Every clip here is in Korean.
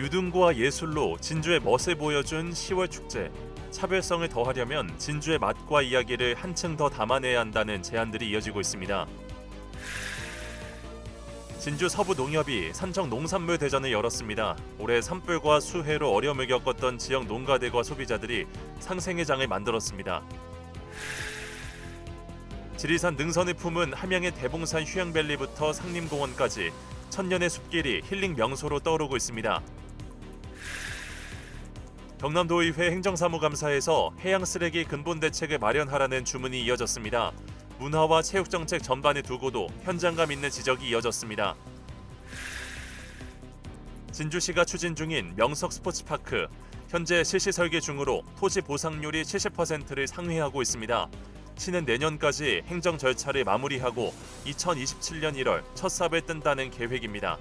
유등과 예술로 진주의 멋을 보여준 10월 축제. 차별성을 더하려면 진주의 맛과 이야기를 한층 더 담아내야 한다는 제안들이 이어지고 있습니다. 진주 서부농협이 산청 농산물 대전을 열었습니다. 올해 산불과 수해로 어려움을 겪었던 지역 농가들과 소비자들이 상생의 장을 만들었습니다. 지리산 능선을 품은 함양의 대봉산 휴양밸리부터 상림공원까지 천년의 숲길이 힐링 명소로 떠오르고 있습니다. 경남도의회 행정사무감사에서 해양 쓰레기 근본 대책을 마련하라는 주문이 이어졌습니다. 문화와 체육 정책 전반에 두고도 현장감 있는 지적이 이어졌습니다. 진주시가 추진 중인 명석 스포츠파크, 현재 실시 설계 중으로 토지 보상률이 70%를 상회하고 있습니다. 시는 내년까지 행정 절차를 마무리하고 2027년 1월 첫 삽을 뜬다는 계획입니다.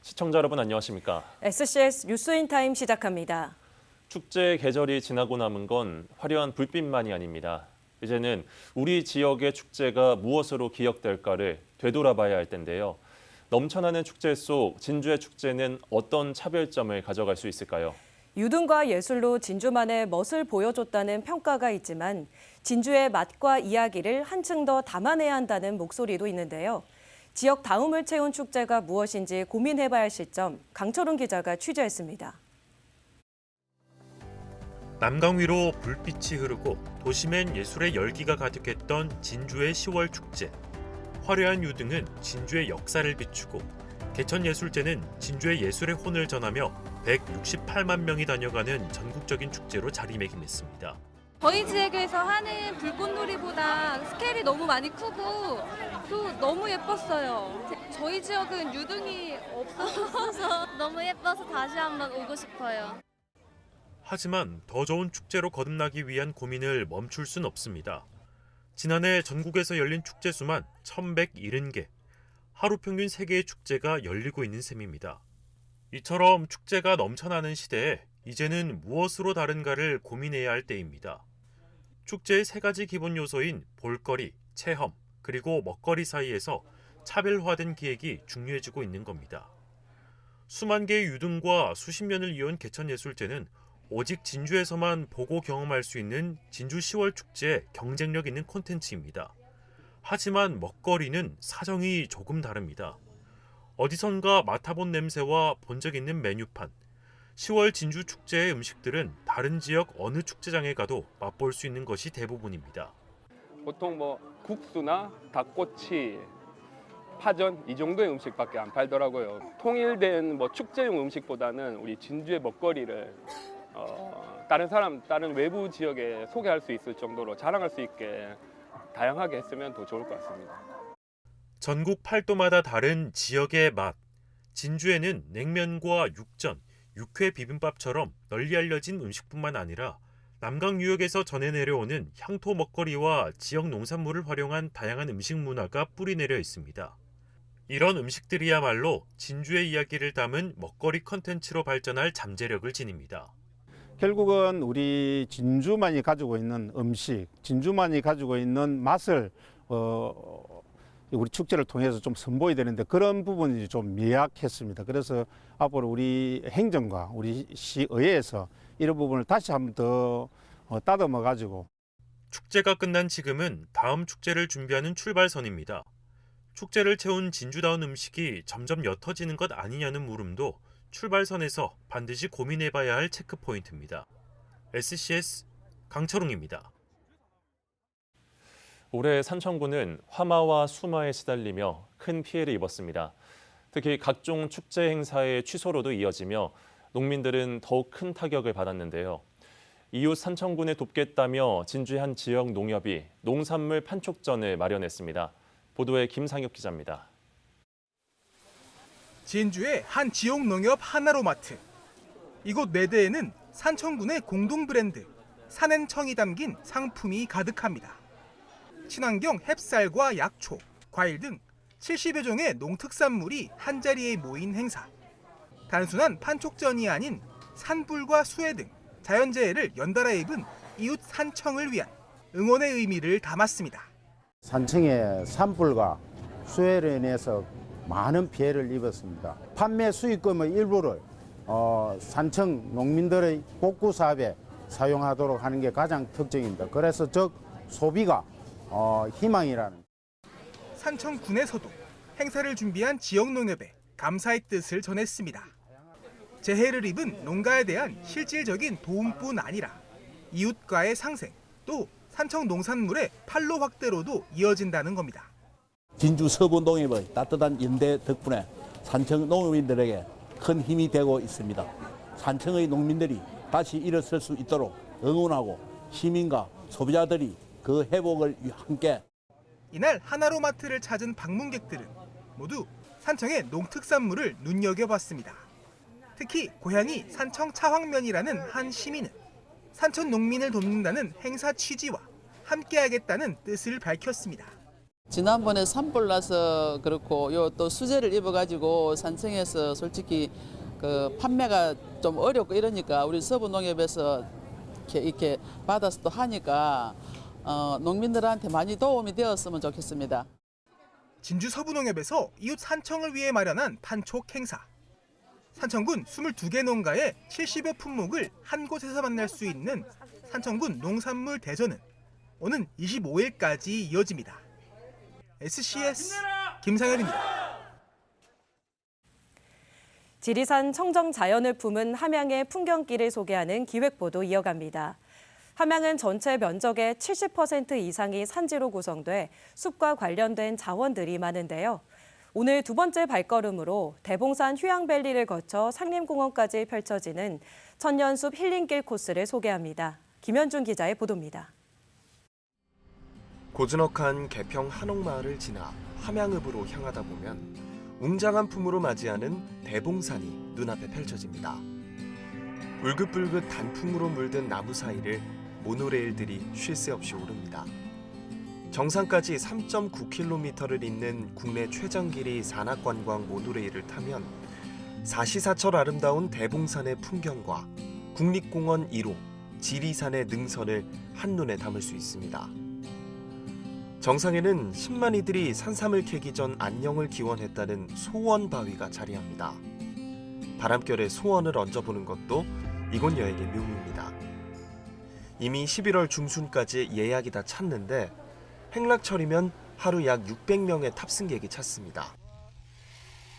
시청자 여러분 안녕하십니까? SCS 뉴스인타임 시작합니다. 축제 계절이 지나고 남은 건 화려한 불빛만이 아닙니다. 이제는 우리 지역의 축제가 무엇으로 기억될까를 되돌아봐야 할 텐데요. 넘쳐나는 축제 속 진주의 축제는 어떤 차별점을 가져갈 수 있을까요? 유등과 예술로 진주만의 멋을 보여줬다는 평가가 있지만 진주의 맛과 이야기를 한층 더 담아내야 한다는 목소리도 있는데요. 지역 다움을 채운 축제가 무엇인지 고민해봐야 할 시점, 강철훈 기자가 취재했습니다. 남강 위로 불빛이 흐르고 도심엔 예술의 열기가 가득했던 진주의 10월 축제. 화려한 유등은 진주의 역사를 비추고 개천예술제는 진주의 예술의 혼을 전하며 168만 명이 다녀가는 전국적인 축제로 자리매김했습니다. 저희 지역에서 하는 불꽃놀이보다 스케일이 너무 많이 크고 또 너무 예뻤어요. 저희 지역은 유등이 없어서 너무 예뻐서 다시 한번 오고 싶어요. 하지만 더 좋은 축제로 거듭나기 위한 고민을 멈출 순 없습니다. 지난해 전국에서 열린 축제 수만 1,170개, 하루 평균 3개의 축제가 열리고 있는 셈입니다. 이처럼 축제가 넘쳐나는 시대에 이제는 무엇으로 다른가를 고민해야 할 때입니다. 축제의 3가지 기본 요소인 볼거리, 체험, 그리고 먹거리 사이에서 차별화된 기획이 중요해지고 있는 겁니다. 수만 개의 유등과 수십 년을 이어온 개천예술제는 오직 진주에서만 보고 경험할 수 있는 진주 10월 축제의 경쟁력 있는 콘텐츠입니다. 하지만 먹거리는 사정이 조금 다릅니다. 어디선가 맡아본 냄새와 본 적 있는 메뉴판, 10월 진주 축제의 음식들은 다른 지역 어느 축제장에 가도 맛볼 수 있는 것이 대부분입니다. 보통 국수나 닭꼬치, 파전 이 정도의 음식밖에 안 팔더라고요. 통일된 축제용 음식보다는 우리 진주의 먹거리를 다른 외부 지역에 소개할 수 있을 정도로 자랑할 수 있게 다양하게 했으면 더 좋을 것 같습니다. 전국 8도마다 다른 지역의 맛. 진주에는 냉면과 육전, 육회 비빔밥처럼 널리 알려진 음식뿐만 아니라 남강 유역에서 전해 내려오는 향토 먹거리와 지역 농산물을 활용한 다양한 음식 문화가 뿌리내려 있습니다. 이런 음식들이야말로 진주의 이야기를 담은 먹거리 컨텐츠로 발전할 잠재력을 지닙니다. 결국은 우리 진주만이 가지고 있는 음식, 진주만이 가지고 있는 맛을 우리 축제를 통해서 좀 선보여야 되는데 그런 부분이 좀 미약했습니다. 그래서 앞으로 우리 행정과 우리 시의회에서 이런 부분을 다시 한번 더 따듬어 가지고 축제가 끝난 지금은 다음 축제를 준비하는 출발선입니다. 축제를 채운 진주다운 음식이 점점 옅어지는 것 아니냐는 물음도 출발선에서 반드시 고민해봐야 할 체크포인트입니다. SCS 강철웅입니다. 올해 산청구는 화마와 수마에 시달리며 큰 피해를 입었습니다. 특히 각종 축제 행사의 취소로도 이어지며 농민들은 더욱 큰 타격을 받았는데요. 이웃 산청군을 돕겠다며 진주의 한 지역 농협이 농산물 판촉전을 마련했습니다. 보도에 김상혁 기자입니다. 진주의 한 지역 농협 하나로마트. 이곳 매대에는 산청군의 공동 브랜드 산앤청이 담긴 상품이 가득합니다. 친환경 햅쌀과 약초, 과일 등 70여 종의 농특산물이 한자리에 모인 행사. 단순한 판촉전이 아닌 산불과 수해 등 자연재해를 연달아 입은 이웃 산청을 위한 응원의 의미를 담았습니다. 산청의 산불과 수해로 인해서 많은 피해를 입었습니다. 판매 수익금의 일부를 산청 농민들의 복구 사업에 사용하도록 하는 게 가장 특징입니다. 그래서 즉 소비가 희망이라는. 산청군에서도 행사를 준비한 지역농협에 감사의 뜻을 전했습니다. 재해를 입은 농가에 대한 실질적인 도움뿐 아니라 이웃과의 상생, 또 산청 농산물의 판로 확대로도 이어진다는 겁니다. 진주 서부농협의 따뜻한 연대 덕분에 산청 농민들에게 큰 힘이 되고 있습니다. 산청의 농민들이 다시 일어설 수 있도록 응원하고 시민과 소비자들이 그 회복을 함께. 이날 하나로마트를 찾은 방문객들은 모두 산청의 농특산물을 눈여겨봤습니다. 특히 고향이 산청 차황면이라는 한 시민은 산청 농민을 돕는다는 행사 취지와 함께하겠다는 뜻을 밝혔습니다. 지난번에 산불 나서 그렇고 요 또 수재를 입어가지고 산청에서 솔직히 그 판매가 좀 어렵고 이러니까 우리 서부농협에서 이렇게 받아서 또 하니까 농민들한테 많이 도움이 되었으면 좋겠습니다. 진주 서부농협에서 이웃 산청을 위해 마련한 판촉 행사. 산청군 22개 농가의 70여 품목을 한 곳에서 만날 수 있는 산청군 농산물 대전은 오는 25일까지 이어집니다. SCS 김상현입니다. 지리산 청정 자연을 품은 함양의 풍경길을 소개하는 기획보도 이어갑니다. 함양은 전체 면적의 70% 이상이 산지로 구성돼 숲과 관련된 자원들이 많은데요. 오늘 두 번째 발걸음으로 대봉산 휴양밸리를 거쳐 상림공원까지 펼쳐지는 천년숲 힐링길 코스를 소개합니다. 김현준 기자의 보도입니다. 고즈넉한 개평 한옥마을을 지나 함양읍으로 향하다 보면 웅장한 품으로 맞이하는 대봉산이 눈앞에 펼쳐집니다. 울긋불긋 단풍으로 물든 나무 사이를 모노레일들이 쉴 새 없이 오릅니다. 정상까지 3.9km를 잇는 국내 최장길이 산악관광 모노레일을 타면 사시사철 아름다운 대봉산의 풍경과 국립공원 1호 지리산의 능선을 한눈에 담을 수 있습니다. 정상에는 10만 이들이 산삼을 캐기 전 안녕을 기원했다는 소원바위가 자리합니다. 바람결에 소원을 얹어보는 것도 이곳 여행의 묘미입니다. 이미 11월 중순까지 예약이 다 찼는데 행락철이면 하루 약 600명의 탑승객이 찼습니다.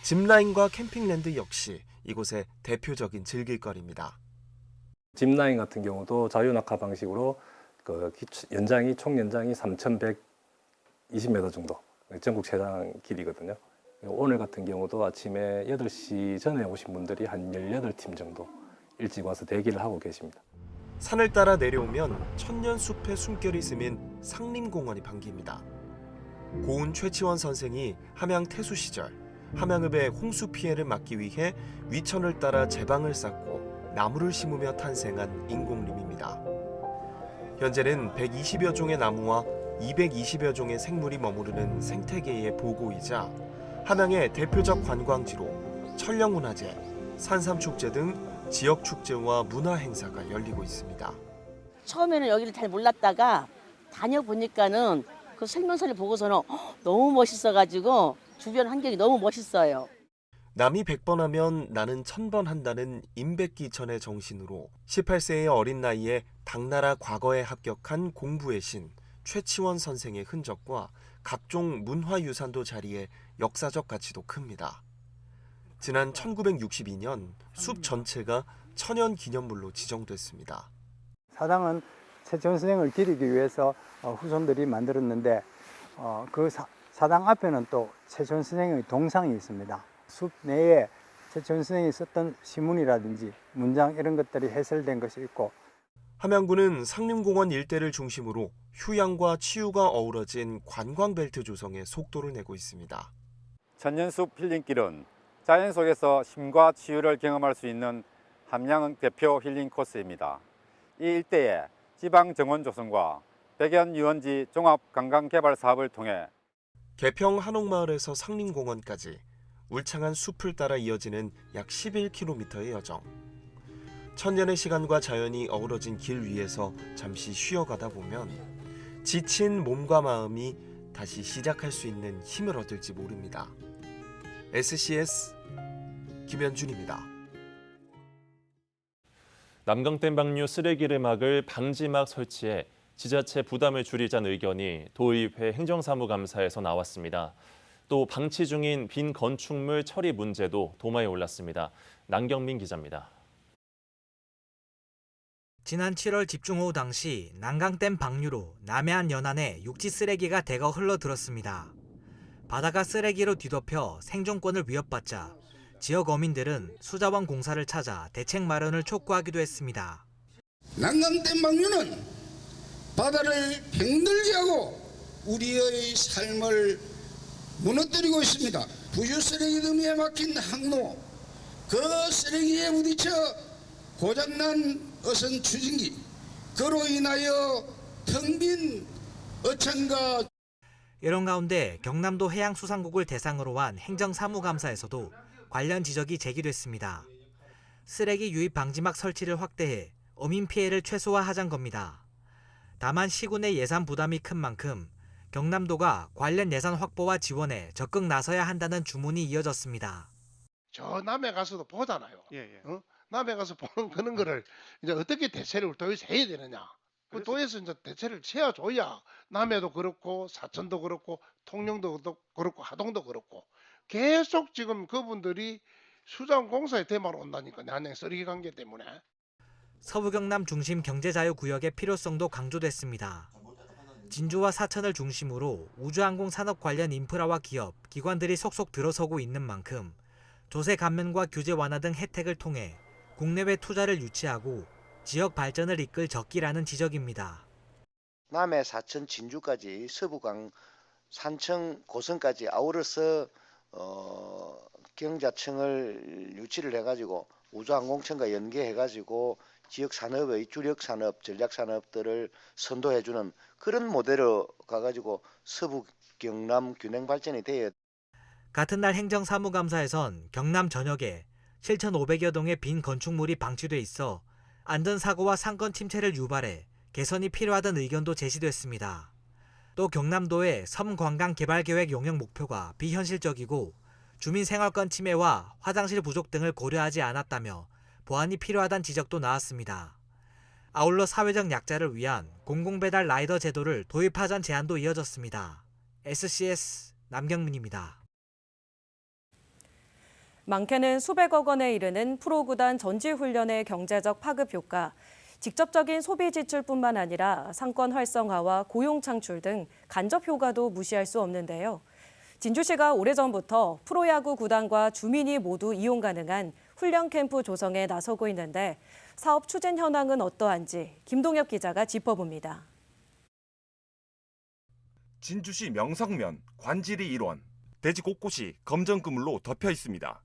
짚라인과 캠핑랜드 역시 이곳의 대표적인 즐길거리입니다. 짚라인 같은 경우도 자유낙하 방식으로 연장이 총 연장이 3,120m 정도 전국 최장 길이거든요. 오늘 같은 경우도 아침에 8시 전에 오신 분들이 한 18팀 정도 일찍 와서 대기를 하고 계십니다. 산을 따라 내려오면 천년숲의 숨결이 스민 상림공원이 반깁니다. 고은 최치원 선생이 함양 태수 시절 함양읍의 홍수 피해를 막기 위해 위천을 따라 제방을 쌓고 나무를 심으며 탄생한 인공림입니다. 현재는 120여 종의 나무와 220여 종의 생물이 머무르는 생태계의 보고이자 함양의 대표적 관광지로 천령문화제, 산삼축제 등 지역 축제와 문화 행사가 열리고 있습니다. 처음에는 여기를 잘 몰랐다가 다녀보니까는 그 설명서를 보고서는 너무 멋있어가지고 주변 환경이 너무 멋있어요. 남이 100번 하면 나는 1000번 한다는 임백기천의 정신으로 18세의 어린 나이에 당나라 과거에 합격한 공부의 신 최치원 선생의 흔적과 각종 문화유산도 자리에 역사적 가치도 큽니다. 지난 1962년 숲 전체가 천연기념물로 지정됐습니다. 사당은 최치원 선생을 기리기 위해서 후손들이 만들었는데 그 사당 앞에는 또 최치원 선생의 동상이 있습니다. 숲 내에 최치원 선생이 썼던 시문이라든지 문장 이런 것들이 해설된 것이 있고, 함양군은 상림공원 일대를 중심으로 휴양과 치유가 어우러진 관광벨트 조성에 속도를 내고 있습니다. 천년숲 힐링길은 자연 속에서 쉼과 치유를 경험할 수 있는 함양 대표 힐링 코스입니다. 이 일대에 지방 정원 조성과 백연 유원지 종합 관광 개발 사업을 통해 개평 한옥마을에서 상림공원까지 울창한 숲을 따라 이어지는 약 11km의 여정. 천년의 시간과 자연이 어우러진 길 위에서 잠시 쉬어가다 보면 지친 몸과 마음이 다시 시작할 수 있는 힘을 얻을지 모릅니다. SCS 김현준입니다. 남강댐 방류 쓰레기를 막을 방지막 설치에 지자체 부담을 줄이자는 의견이 도의회 행정사무감사에서 나왔습니다. 또 방치 중인 빈 건축물 처리 문제도 도마에 올랐습니다. 남경민 기자입니다. 지난 7월 집중호우 당시 난강댐 방류로 남해안 연안에 육지 쓰레기가 대거 흘러들었습니다. 바다가 쓰레기로 뒤덮여 생존권을 위협받자 지역 어민들은 수자원 공사를 찾아 대책 마련을 촉구하기도 했습니다. 난강댐 방류는 바다를 병들게 하고 우리의 삶을 무너뜨리고 있습니다. 부유 쓰레기 더미에 막힌 항로, 그 쓰레기에 부딪혀 고장난 어선 추진기, 그로 인하여 텅 빈 어천과 이런 가운데 경남도 해양수산국을 대상으로 한 행정사무감사에서도 관련 지적이 제기됐습니다. 쓰레기 유입 방지막 설치를 확대해 어민 피해를 최소화하자는 겁니다. 다만 시군의 예산 부담이 큰 만큼 경남도가 관련 예산 확보와 지원에 적극 나서야 한다는 주문이 이어졌습니다. 저 남해 가서도 보잖아요. 남해 가서 보는 그런 거를 이제 어떻게 대체를 도에서 해야 되느냐. 그 도에서 이제 대체를 채워줘야 남해도 그렇고 사천도 그렇고 통영도 그렇고 하동도 그렇고 계속 지금 그분들이 수자원 공사에 대마로 온다니까 내한행 쓰레기 관계 때문에. 서부 경남 중심 경제자유구역의 필요성도 강조됐습니다. 진주와 사천을 중심으로 우주항공 산업 관련 인프라와 기업, 기관들이 속속 들어서고 있는 만큼 조세 감면과 규제 완화 등 혜택을 통해 국내외 투자를 유치하고 지역 발전을 이끌 적기라는 지적입니다. 남해, 사천, 진주까지 서부강, 산청, 고성까지 아우러서 경자청을 유치를 해가지고 우주항공청과 연계해가지고 지역 산업의 주력 산업, 전략 산업들을 선도해주는 그런 모델로 가가지고 서부 경남 균형 발전이 돼야. 같은 날 행정사무감사에선 경남 전역에 7,500여 동의 빈 건축물이 방치돼 있어 안전사고와 상권 침체를 유발해 개선이 필요하다는 의견도 제시됐습니다. 또 경남도의 섬관광개발계획 용역 목표가 비현실적이고 주민 생활권 침해와 화장실 부족 등을 고려하지 않았다며 보완이 필요하다는 지적도 나왔습니다. 아울러 사회적 약자를 위한 공공배달 라이더 제도를 도입하자는 제안도 이어졌습니다. SCS 남경민입니다. 많게는 수백억 원에 이르는 프로구단 전지훈련의 경제적 파급 효과, 직접적인 소비 지출뿐만 아니라 상권 활성화와 고용 창출 등 간접 효과도 무시할 수 없는데요. 진주시가 오래전부터 프로야구 구단과 주민이 모두 이용 가능한 훈련 캠프 조성에 나서고 있는데 사업 추진 현황은 어떠한지 김동엽 기자가 짚어봅니다. 진주시 명성면 관지리 일원, 대지 곳곳이 검정 그물로 덮여 있습니다.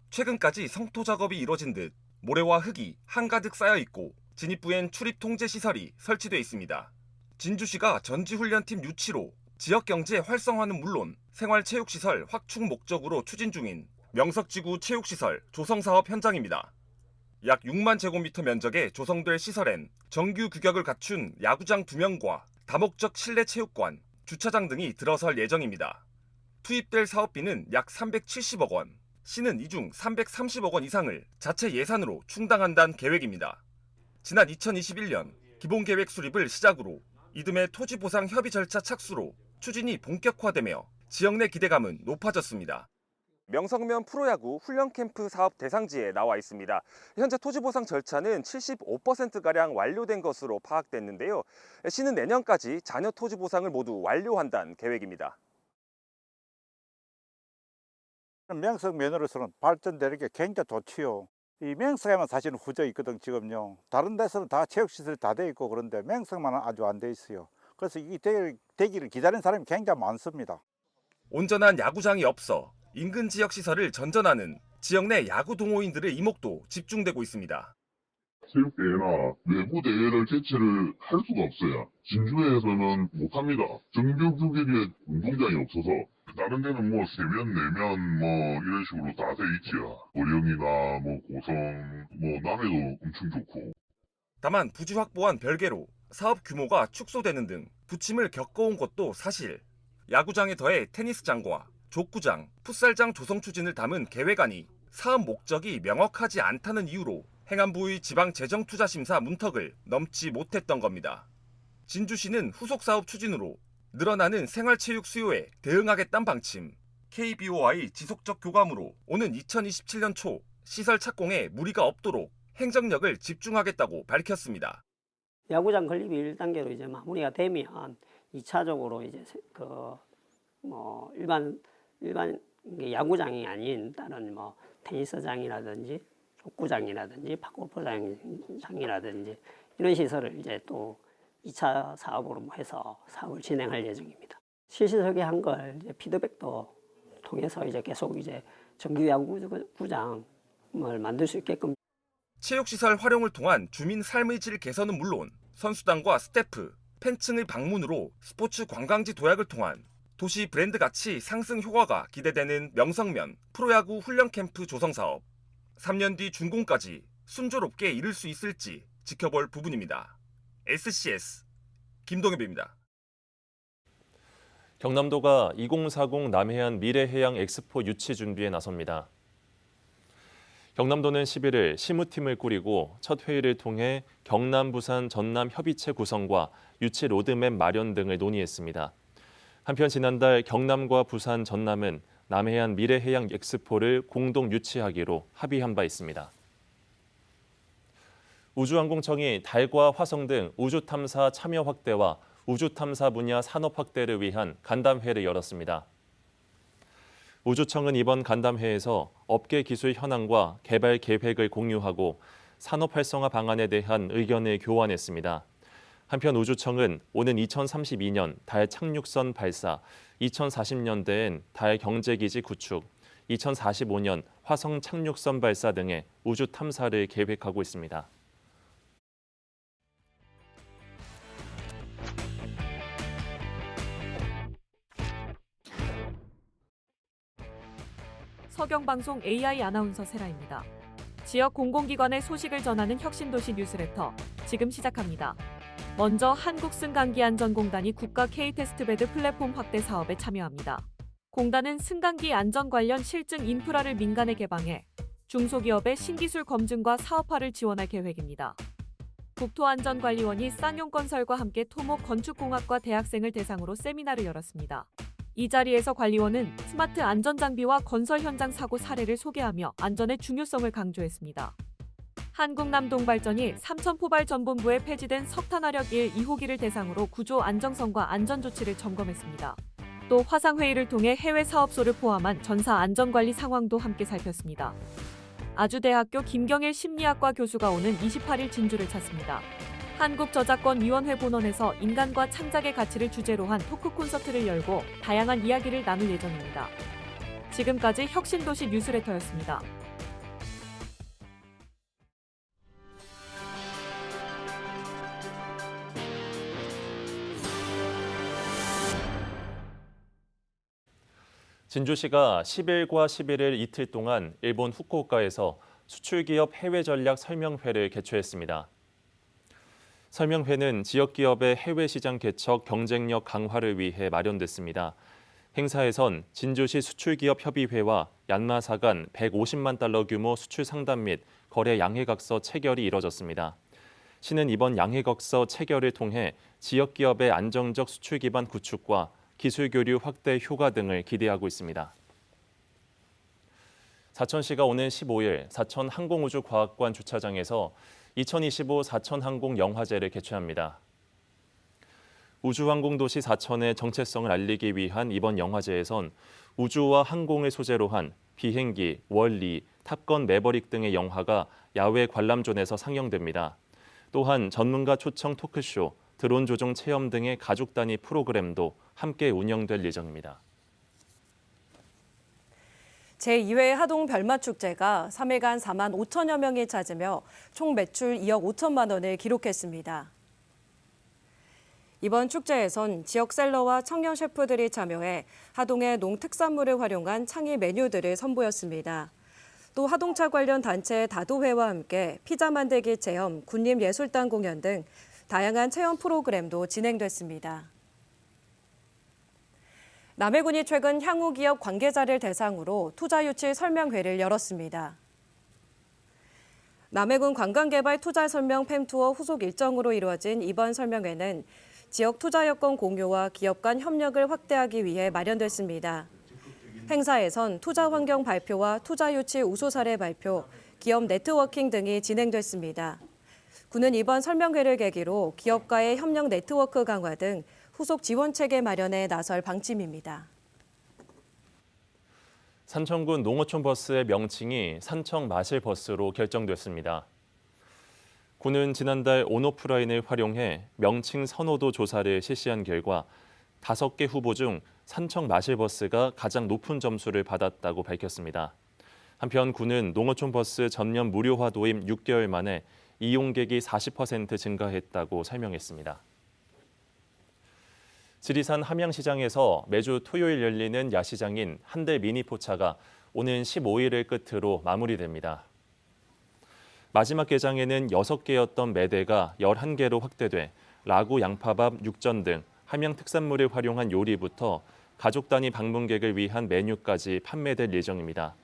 최근까지 성토 작업이 이뤄진 듯 모래와 흙이 한가득 쌓여 있고 진입부엔 출입 통제 시설이 설치돼 있습니다. 진주시가 전지훈련팀 유치로 지역 경제 활성화는 물론 생활체육시설 확충 목적으로 추진 중인 명석지구 체육시설 조성사업 현장입니다. 약 6만 제곱미터 면적의 조성될 시설엔 정규 규격을 갖춘 야구장 2명과 다목적 실내 체육관, 주차장 등이 들어설 예정입니다. 투입될 사업비는 약 370억 원, 시는 이 중 330억 원 이상을 자체 예산으로 충당한다는 계획입니다. 지난 2021년 기본계획 수립을 시작으로 이듬해 토지보상 협의 절차 착수로 추진이 본격화되며 지역 내 기대감은 높아졌습니다. 명성면 프로야구 훈련캠프 사업 대상지에 나와 있습니다. 현재 토지보상 절차는 75%가량 완료된 것으로 파악됐는데요. 시는 내년까지 잔여 토지보상을 모두 완료한다는 계획입니다. 명성면으로서는 발전되는 게 굉장히 좋지요. 이 명성에만 사실은 후져 있거든 지금요. 다른 데서는 다 체육시설이 다 돼 있고 그런데 명성만은 아주 안 돼 있어요. 그래서 이 되기를 기다리는 사람이 굉장히 많습니다. 온전한 야구장이 없어 인근 지역 시설을 전전하는 지역 내 야구 동호인들의 이목도 집중되고 있습니다. 체육대회나 외부 대회를 개최를 할 수가 없어요. 진주에서는 못합니다. 정규 규격의 운동장이 없어서 다른 데는 뭐 세면, 내면 뭐 이런 식으로 다 돼 있지요. 어령이나 뭐 고성, 뭐 남해도 엄청 좋고. 다만 부지 확보와는 별개로 사업 규모가 축소되는 등 부침을 겪어온 것도 사실. 야구장에 더해 테니스장과 족구장, 풋살장 조성 추진을 담은 계획안이 사업 목적이 명확하지 않다는 이유로 행안부의 지방재정투자심사 문턱을 넘지 못했던 겁니다. 진주시는 후속 사업 추진으로 늘어나는 생활체육 수요에 대응하겠다는 방침, KBO와의 지속적 교감으로 오는 2027년 초 시설 착공에 무리가 없도록 행정력을 집중하겠다고 밝혔습니다. 야구장 건립이 1단계로 이제 마무리가 되면 2차적으로 이제 일반 야구장이 아닌 다른 테니스장이라든지 족구장이라든지 파골프장이라든지 이런 시설을 이제 또 2차 사업으로 해서 사업을 진행할 예정입니다. 실시설계한 걸 이제 피드백도 통해서 이제 계속 이제 정규 야구장을 만들 수 있게끔. 체육시설 활용을 통한 주민 삶의 질 개선은 물론 선수단과 스태프, 팬층의 방문으로 스포츠 관광지 도약을 통한 도시 브랜드 가치 상승 효과가 기대되는 명성면 프로야구 훈련 캠프 조성 사업. 3년 뒤 준공까지 순조롭게 이룰 수 있을지 지켜볼 부분입니다. SCS 김동엽입니다. 경남도가 2040 남해안 미래해양 엑스포 유치 준비에 나섭니다. 경남도는 11일 시무팀을 꾸리고 첫 회의를 통해 경남, 부산, 전남 협의체 구성과 유치 로드맵 마련 등을 논의했습니다. 한편 지난달 경남과 부산, 전남은 남해안 미래해양 엑스포를 공동 유치하기로 합의한 바 있습니다. 우주항공청이 달과 화성 등 우주탐사 참여 확대와 우주탐사 분야 산업 확대를 위한 간담회를 열었습니다. 우주청은 이번 간담회에서 업계 기술 현황과 개발 계획을 공유하고 산업 활성화 방안에 대한 의견을 교환했습니다. 한편 우주청은 오는 2032년 달 착륙선 발사, 2040년대엔 달 경제기지 구축, 2045년 화성 착륙선 발사 등의 우주 탐사를 계획하고 있습니다. 서경방송 AI 아나운서 세라입니다. 지역 공공기관의 소식을 전하는 혁신도시 뉴스레터 지금 시작합니다. 먼저 한국승강기안전공단이 국가 K-테스트베드 플랫폼 확대 사업에 참여합니다. 공단은 승강기 안전 관련 실증 인프라를 민간에 개방해 중소기업의 신기술 검증과 사업화를 지원할 계획입니다. 국토안전관리원이 쌍용건설과 함께 토목 건축공학과 대학생을 대상으로 세미나를 열었습니다. 이 자리에서 관리원은 스마트 안전장비와 건설 현장 사고 사례를 소개하며 안전의 중요성을 강조했습니다. 한국남동발전이 삼천포발전본부에 폐지된 석탄화력 1, 2호기를 대상으로 구조 안정성과 안전조치를 점검했습니다. 또 화상회의를 통해 해외 사업소를 포함한 전사 안전관리 상황도 함께 살폈습니다. 아주대학교 김경일 심리학과 교수가 오는 28일 진주를 찾습니다. 한국저작권위원회 본원에서 인간과 창작의 가치를 주제로 한 토크 콘서트를 열고 다양한 이야기를 나눌 예정입니다. 지금까지 혁신도시 뉴스레터였습니다. 진주시가 10일과 11일 이틀 동안 일본 후쿠오카에서 수출기업 해외 전략 설명회를 개최했습니다. 설명회는 지역기업의 해외 시장 개척 경쟁력 강화를 위해 마련됐습니다. 행사에선 진주시 수출기업협의회와 얀마사 간 150만 달러 규모 수출 상담 및 거래 양해각서 체결이 이뤄졌습니다. 시는 이번 양해각서 체결을 통해 지역기업의 안정적 수출 기반 구축과 기술 교류 확대 효과 등을 기대하고 있습니다. 사천시가 오는 15일 사천항공우주과학관 주차장에서 2025 사천항공영화제를 개최합니다. 우주항공도시 사천의 정체성을 알리기 위한 이번 영화제에선 우주와 항공을 소재로 한 비행기, 월리, 탑건 매버릭 등의 영화가 야외 관람존에서 상영됩니다. 또한 전문가 초청 토크쇼, 드론 조종 체험 등의 가족 단위 프로그램도 함께 운영될 예정입니다. 제2회 하동 별맛축제가 3일간 4만 5천여 명이 찾으며 총 매출 2억 5천만 원을 기록했습니다. 이번 축제에선 지역 셀러와 청년 셰프들이 참여해 하동의 농특산물을 활용한 창의 메뉴들을 선보였습니다. 또 하동차 관련 단체 다도회와 함께 피자 만들기 체험, 군림예술단 공연 등 다양한 체험 프로그램도 진행됐습니다. 남해군이 최근 향후 기업 관계자를 대상으로 투자 유치 설명회를 열었습니다. 남해군 관광개발 투자 설명 팸투어 후속 일정으로 이루어진 이번 설명회는 지역 투자 여건 공유와 기업 간 협력을 확대하기 위해 마련됐습니다. 행사에선 투자 환경 발표와 투자 유치 우수 사례 발표, 기업 네트워킹 등이 진행됐습니다. 군은 이번 설명회를 계기로 기업과의 협력 네트워크 강화 등 후속 지원 체계 마련에 나설 방침입니다. 산청군 농어촌 버스의 명칭이 산청 마실 버스로 결정됐습니다. 군은 지난달 온오프라인을 활용해 명칭 선호도 조사를 실시한 결과 5개 후보 중 산청 마실 버스가 가장 높은 점수를 받았다고 밝혔습니다. 한편 군은 농어촌 버스 전면 무료화 도입 6개월 만에 이용객이 40% 증가했다고 설명했습니다. 지리산 함양시장에서 매주 토요일 열리는 야시장인 한대 미니포차가 오는 15일을 끝으로 마무리됩니다. 마지막 개장에는 6개였던 매대가 11개로 확대돼 라구 양파밥, 육전 등 함양 특산물을 활용한 요리부터 가족 단위 방문객을 위한 메뉴까지 판매될 예정입니다.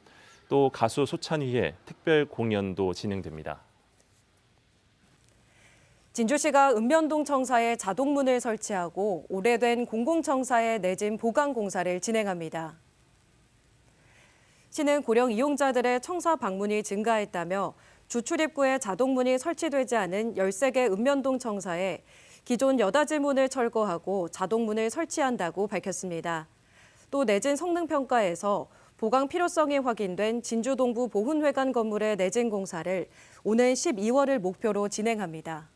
또 가수 소찬휘의 특별 공연도 진행됩니다. 진주시가 읍면동 청사에 자동문을 설치하고 오래된 공공청사에 내진 보강 공사를 진행합니다. 시는 고령 이용자들의 청사 방문이 증가했다며 주출입구에 자동문이 설치되지 않은 13개 읍면동 청사에 기존 여닫이 문을 철거하고 자동문을 설치한다고 밝혔습니다. 또 내진 성능평가에서 보강 필요성이 확인된 진주동부 보훈회관 건물의 내진 공사를 오는 12월을 목표로 진행합니다.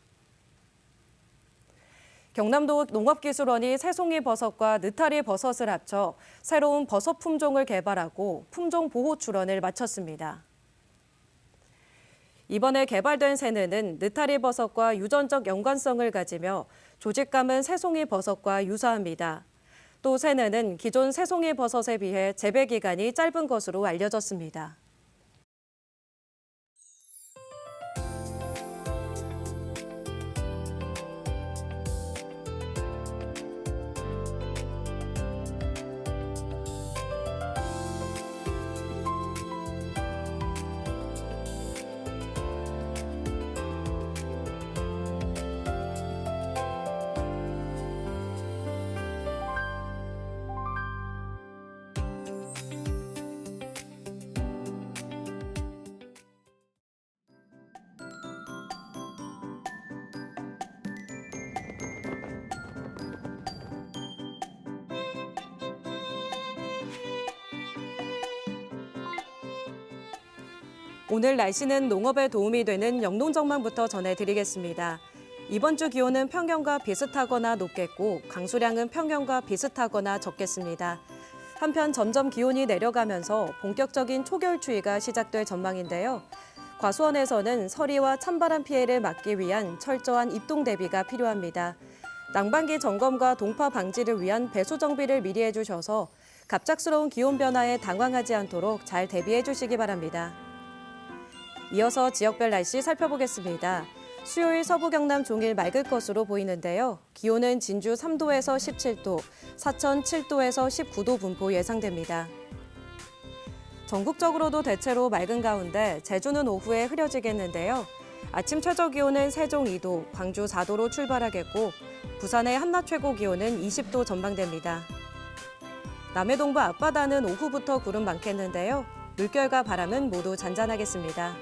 경남도 농업기술원이 새송이 버섯과 느타리 버섯을 합쳐 새로운 버섯 품종을 개발하고 품종 보호 출원을 마쳤습니다. 이번에 개발된 새는 느타리 버섯과 유전적 연관성을 가지며 조직감은 새송이 버섯과 유사합니다. 또 새는 기존 새송이 버섯에 비해 재배 기간이 짧은 것으로 알려졌습니다. 오늘 날씨는 농업에 도움이 되는 영농정망부터 전해드리겠습니다. 이번 주 기온은 평년과 비슷하거나 높겠고 강수량은 평년과 비슷하거나 적겠습니다. 한편 점점 기온이 내려가면서 본격적인 초겨울 추위가 시작될 전망인데요. 과수원에서는 서리와 찬바람 피해를 막기 위한 철저한 입동 대비가 필요합니다. 난방기 점검과 동파 방지를 위한 배수 정비를 미리 해주셔서 갑작스러운 기온 변화에 당황하지 않도록 잘 대비해 주시기 바랍니다. 이어서 지역별 날씨 살펴보겠습니다. 수요일 서부 경남 종일 맑을 것으로 보이는데요. 기온은 진주 3도에서 17도, 사천 7도에서 19도 분포 예상됩니다. 전국적으로도 대체로 맑은 가운데 제주는 오후에 흐려지겠는데요. 아침 최저 기온은 세종 2도, 광주 4도로 출발하겠고 부산의 한낮 최고 기온은 20도 전망됩니다. 남해 동부 앞바다는 오후부터 구름 많겠는데요. 물결과 바람은 모두 잔잔하겠습니다.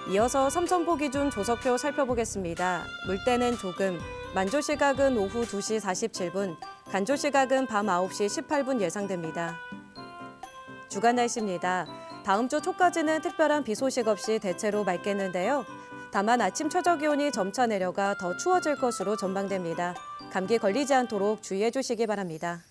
이어서 삼천포 기준 조석표 살펴보겠습니다. 물때는 조금, 만조 시각은 오후 2시 47분, 간조 시각은 밤 9시 18분 예상됩니다. 주간 날씨입니다. 다음 주 초까지는 특별한 비 소식 없이 대체로 맑겠는데요. 다만 아침 최저 기온이 점차 내려가 더 추워질 것으로 전망됩니다. 감기 걸리지 않도록 주의해 주시기 바랍니다.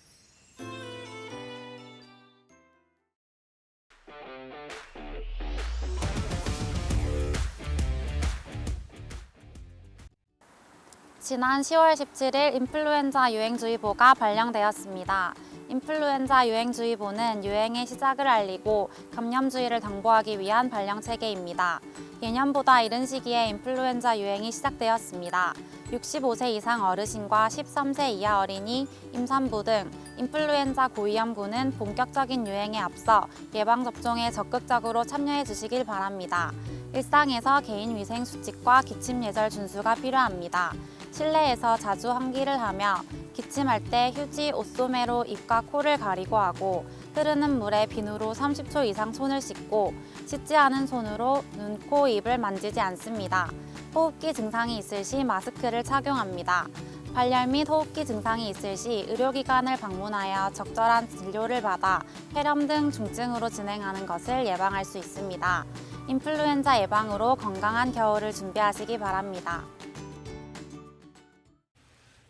지난 10월 17일 인플루엔자 유행주의보가 발령되었습니다. 인플루엔자 유행주의보는 유행의 시작을 알리고 감염주의를 당부하기 위한 발령 체계입니다. 예년보다 이른 시기에 인플루엔자 유행이 시작되었습니다. 65세 이상 어르신과 13세 이하 어린이, 임산부 등 인플루엔자 고위험군은 본격적인 유행에 앞서 예방접종에 적극적으로 참여해 주시길 바랍니다. 일상에서 개인위생 수칙과 기침 예절 준수가 필요합니다. 실내에서 자주 환기를 하며 기침할 때 휴지, 옷소매로 입과 코를 가리고 하고 흐르는 물에 비누로 30초 이상 손을 씻고 씻지 않은 손으로 눈, 코, 입을 만지지 않습니다. 호흡기 증상이 있을 시 마스크를 착용합니다. 발열 및 호흡기 증상이 있을 시 의료기관을 방문하여 적절한 진료를 받아 폐렴 등 중증으로 진행하는 것을 예방할 수 있습니다. 인플루엔자 예방으로 건강한 겨울을 준비하시기 바랍니다.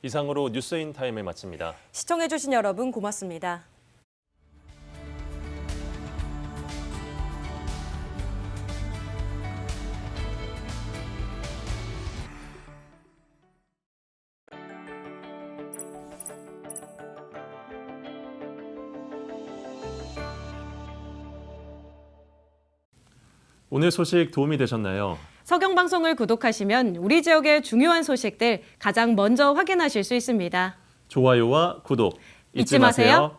이상으로 뉴스인 타임을 마칩니다. 시청해주신 여러분 고맙습니다. 오늘 소식 도움이 되셨나요? 서경방송을 구독하시면 우리 지역의 중요한 소식들 가장 먼저 확인하실 수 있습니다. 좋아요와 구독 잊지 마세요.